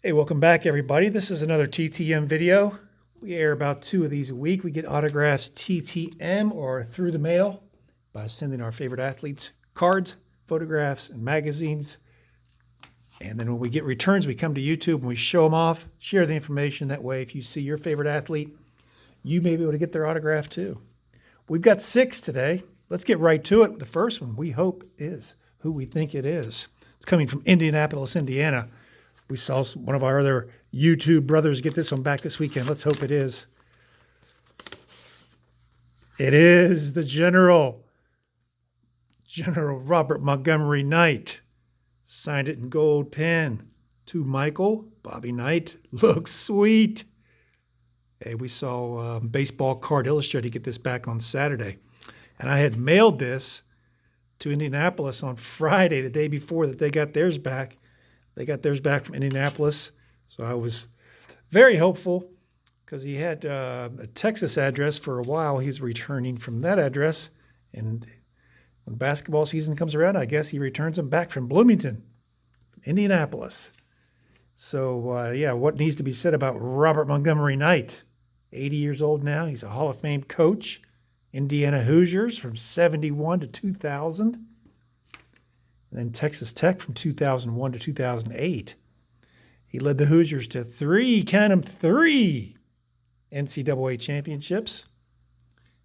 Hey, welcome back, everybody. This is another TTM video. We air about 2 of these a week. We get autographs TTM or through the mail by sending our favorite athletes cards, photographs, and magazines. And then when we get returns, we come to YouTube and we show them off, share the information. That way, if you see your favorite athlete, you may be able to get their autograph too. We've got 6 today. Let's get right to it. The first one, we hope, is who we think it is. It's coming from Indianapolis, Indiana. We saw one of our other YouTube brothers get this one back this weekend. Let's hope it is. It is the General Robert Montgomery Knight. Signed it in gold pen. To Michael Bobby Knight. Looks sweet. Hey, we saw Baseball Card Illustrated get this back on Saturday. And I had mailed this to Indianapolis on Friday, the day before that they got theirs back. They got theirs back from Indianapolis, so I was very hopeful because he had a Texas address for a while. He was returning from that address, and when basketball season comes around, I guess he returns them back from Bloomington, Indianapolis. So, yeah, what needs to be said about Robert Montgomery Knight? 80 years old now. He's a Hall of Fame coach. Indiana Hoosiers from 71 to 2000. And then Texas Tech from 2001 to 2008. He led the Hoosiers to 3 NCAA Championships,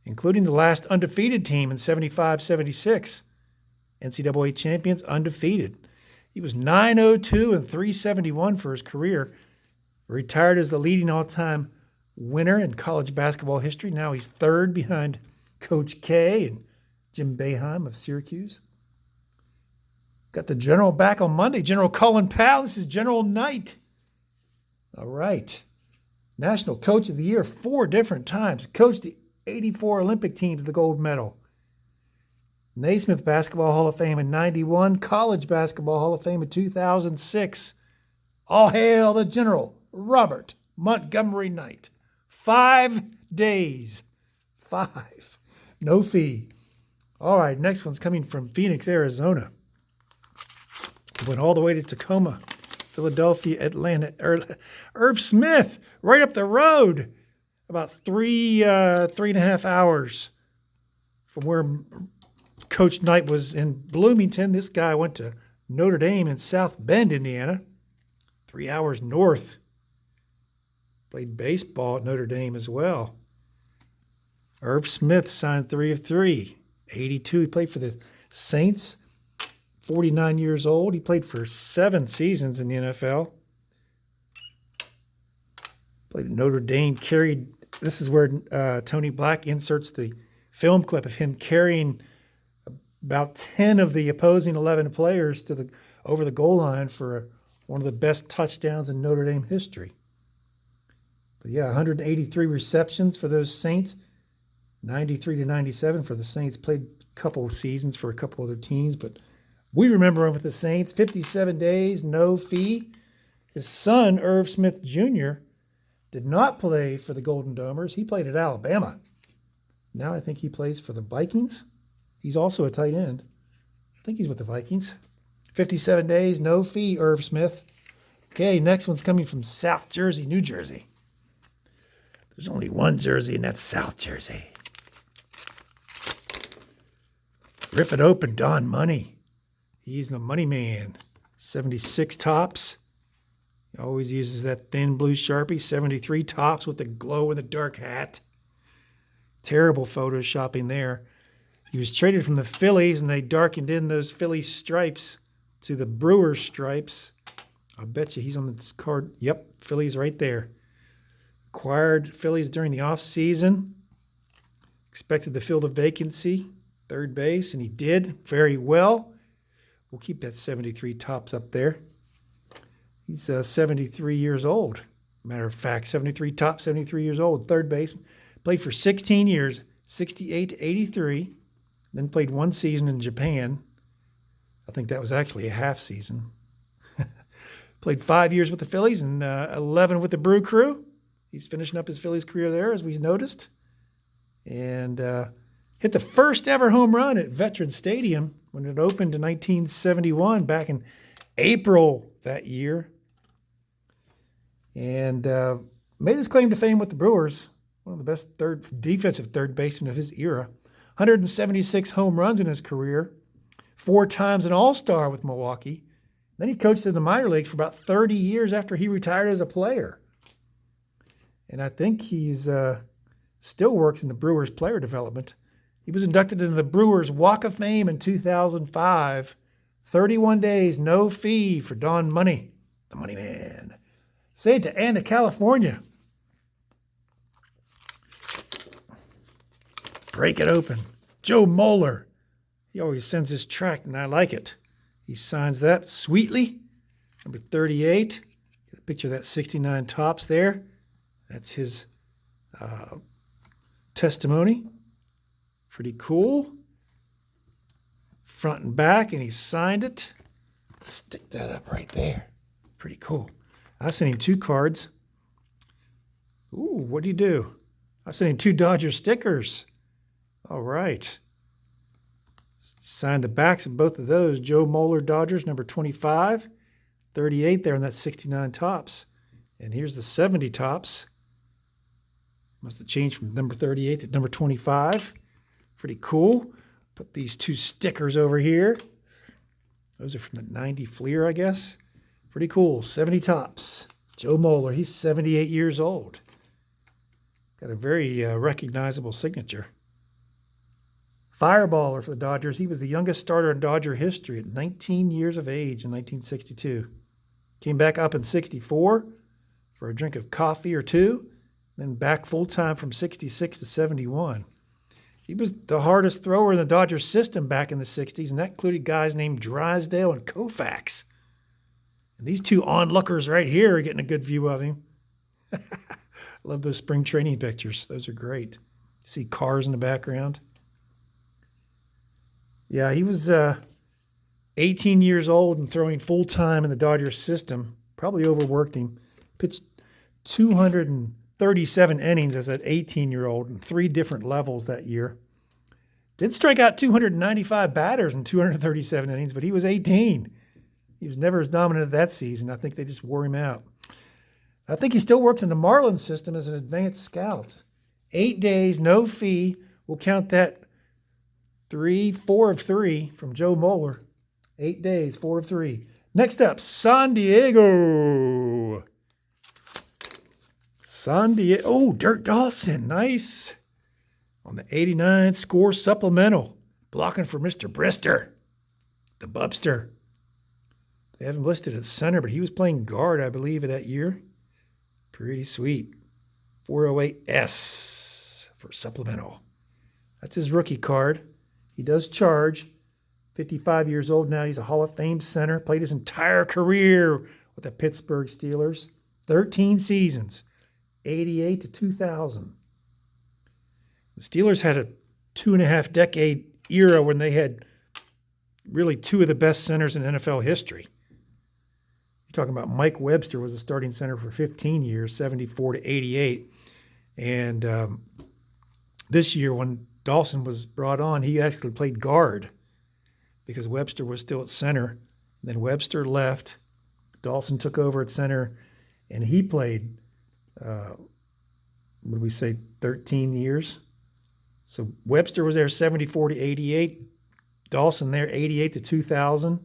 including the last undefeated team in 75-76. NCAA champions undefeated. He was 902 and 371 for his career. Retired as the leading all-time winner in college basketball history. Now he's third behind Coach K and Jim Boeheim of Syracuse. Got the General back on Monday. General Colin Powell. This is General Knight. All right. National Coach of the Year 4 different times. Coached the 84 Olympic team to the gold medal. Naismith Basketball Hall of Fame in 91. College Basketball Hall of Fame in 2006. All hail the General Robert Montgomery Knight. 5 days. 5. No fee. All right. Next one's coming from Phoenix, Arizona. Went all the way to Tacoma, Philadelphia, Atlanta. Irv Smith, right up the road, about 3.5 hours from where Coach Knight was in Bloomington. This guy went to Notre Dame in South Bend, Indiana, 3 hours north. Played baseball at Notre Dame as well. Irv Smith signed 3 of 3, 82. He played for the Saints. 49 years old. He played for 7 seasons in the NFL. Played at Notre Dame. This is where Tony Black inserts the film clip of him carrying about 10 of the opposing 11 players over the goal line for one of the best touchdowns in Notre Dame history. But yeah, 183 receptions for those Saints. 93 to 97 for the Saints. Played a couple of seasons for a couple other teams, but we remember him with the Saints. 57 days, no fee. His son, Irv Smith Jr., did not play for the Golden Domers. He played at Alabama. Now I think he plays for the Vikings. He's also a tight end. I think he's with the Vikings. 57 days, no fee, Irv Smith. Okay, next one's coming from South Jersey, New Jersey. There's only one Jersey, and that's South Jersey. Rip it open, Don Money. He's the money man. 76 tops. He always uses that thin blue Sharpie. 73 tops with the glow-in-the-dark hat. Terrible photoshopping there. He was traded from the Phillies, and they darkened in those Philly stripes to the Brewers stripes. I bet you he's on this card. Yep, Phillies right there. Acquired Phillies during the offseason. Expected to fill the vacancy, third base, and he did very well. We'll keep that 73 tops up there. He's 73 years old. Matter of fact, 73 tops, 73 years old. Third base. Played for 16 years, 68 to 83. Then played 1 season in Japan. I think that was actually a half season. Played 5 years with the Phillies and 11 with the Brew Crew. He's finishing up his Phillies career there, as we noticed. And hit the first ever home run at Veterans Stadium when it opened in 1971, back in April that year. and made his claim to fame with the Brewers. One of the best defensive third basemen of his era. 176 home runs in his career. 4 times an All-Star with Milwaukee. Then he coached in the minor leagues for about 30 years after he retired as a player. And I think he's still works in the Brewers player development. He was inducted into the Brewers Walk of Fame in 2005. 31 days, no fee for Don Money, the money man. Santa Ana, California. Break it open. Joe Moeller. He always sends his tract, and I like it. He signs that sweetly. Number 38. Get a picture of that 69 tops there. That's his testimony. Pretty cool. Front and back, and he signed it. Stick that up right there. Pretty cool. I sent him 2 cards. Ooh, what do you do? I sent him 2 Dodger stickers. All right. Signed the backs of both of those. Joe Moeller, Dodgers, number 25. 38 there on that 69 tops. And here's the 70 tops. Must have changed from number 38 to number 25. Pretty cool. Put these 2 stickers over here. Those are from the 90 Fleer, I guess. Pretty cool. 70 tops. Joe Moeller, he's 78 years old. Got a very recognizable signature. Fireballer for the Dodgers. He was the youngest starter in Dodger history at 19 years of age in 1962. Came back up in 64 for a drink of coffee or 2, then back full-time from 66 to 71. He was the hardest thrower in the Dodgers system back in the 60s, and that included guys named Drysdale and Koufax. And these 2 onlookers right here are getting a good view of him. Love those spring training pictures. Those are great. See cars in the background. Yeah, he was 18 years old and throwing full-time in the Dodgers system. Probably overworked him. Pitched 237 innings as an 18-year-old in 3 different levels that year. Did strike out 295 batters in 237 innings, but he was 18. He was never as dominant that season. I think they just wore him out. I think he still works in the Marlins system as an advanced scout. 8 days, no fee. We'll count that 4 of 3 from Joe Moeller. 8 days, 4 of 3. Next up, San Diego. Oh, Dirt Dawson. Nice. On the 89 score supplemental. Blocking for Mr. Brister, the Bubster. They have him listed at center, but he was playing guard, I believe, that year. Pretty sweet. 408S for supplemental. That's his rookie card. He does charge. 55 years old now. He's a Hall of Fame center. Played his entire career with the Pittsburgh Steelers. 13 seasons. 88 to 2000. The Steelers had a 2.5-decade era when they had really 2 of the best centers in NFL history. You're talking about Mike Webster was the starting center for 15 years, 74 to 88. And this year when Dawson was brought on, he actually played guard because Webster was still at center. Then Webster left. Dawson took over at center, and he played, 13 years? So Webster was there 74 to 88. Dawson there 88 to 2000.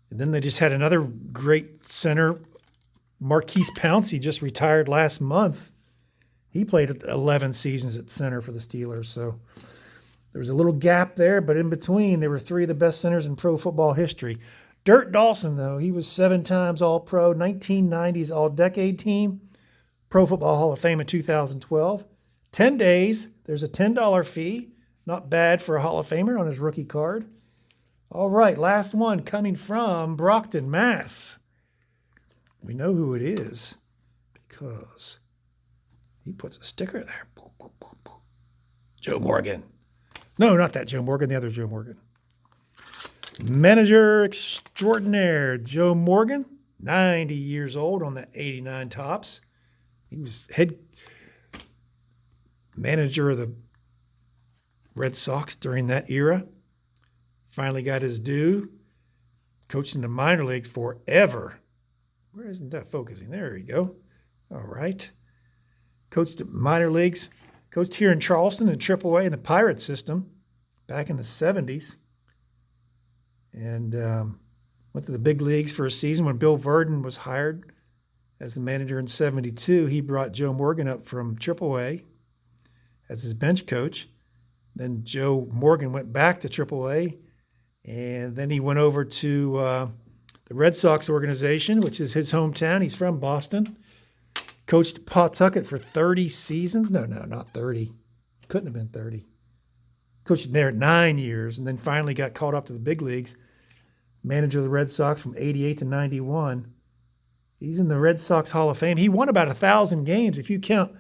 And then they just had another great center. Marquise Pouncey just retired last month. He played 11 seasons at center for the Steelers. So there was a little gap there, but in between, there were 3 of the best centers in pro football history. Dirt Dawson, though, he was 7 times All-Pro, 1990s All-Decade Team, Pro Football Hall of Fame in 2012. 10 days, there's a $10 fee. Not bad for a Hall of Famer on his rookie card. All right, last one coming from Brockton, Mass. We know who it is because he puts a sticker there. Boop, boop, boop, boop. Joe Morgan. No, not that Joe Morgan, the other Joe Morgan. Manager extraordinaire, Joe Morgan, 90 years old on the 89 tops. He was head manager of the Red Sox during that era. Finally got his due. Coached in the minor leagues forever. Where isn't that focusing? There you go. All right. Coached minor leagues. Coached here in Charleston in AAA in the Pirate system back in the 70s. And went to the big leagues for a season when Bill Verdon was hired as the manager in 72. He brought Joe Morgan up from AAA as his bench coach. Then Joe Morgan went back to AAA, and then he went over to the Red Sox organization, which is his hometown. He's from Boston. Coached Pawtucket for 30 seasons. No, not 30. Couldn't have been 30. Coached there 9 years, and then finally got called up to the big leagues. Manager of the Red Sox from 88 to 91. He's in the Red Sox Hall of Fame. He won about 1,000 games. If you count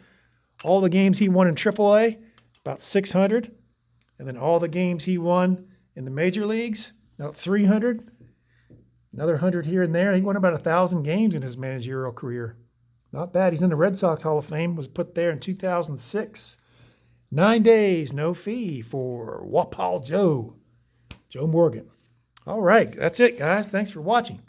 all the games he won in AAA, about 600. And then all the games he won in the major leagues, about 300. Another 100 here and there. He won about 1,000 games in his managerial career. Not bad. He's in the Red Sox Hall of Fame. Was put there in 2006. 9 days, no fee for Walpole Joe. Joe Morgan. All right, that's it, guys. Thanks for watching.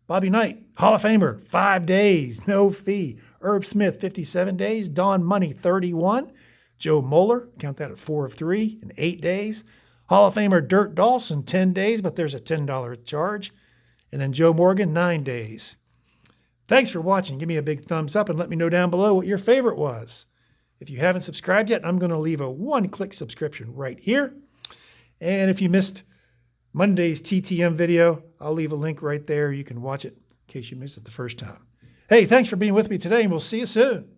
Bobby Knight, Hall of Famer, 5 days, no fee. Irv Smith, 57 days. Don Money, 31. Joe Moeller, count that at 4 of 3 in 8 days. Hall of Famer Dirt Dawson, 10 days, but there's a $10 charge. And then Joe Morgan, 9 days. Thanks for watching. Give me a big thumbs up and let me know down below what your favorite was. If you haven't subscribed yet, I'm going to leave a one-click subscription right here. And if you missed Monday's TTM video, I'll leave a link right there. You can watch it in case you missed it the first time. Hey, thanks for being with me today, and we'll see you soon.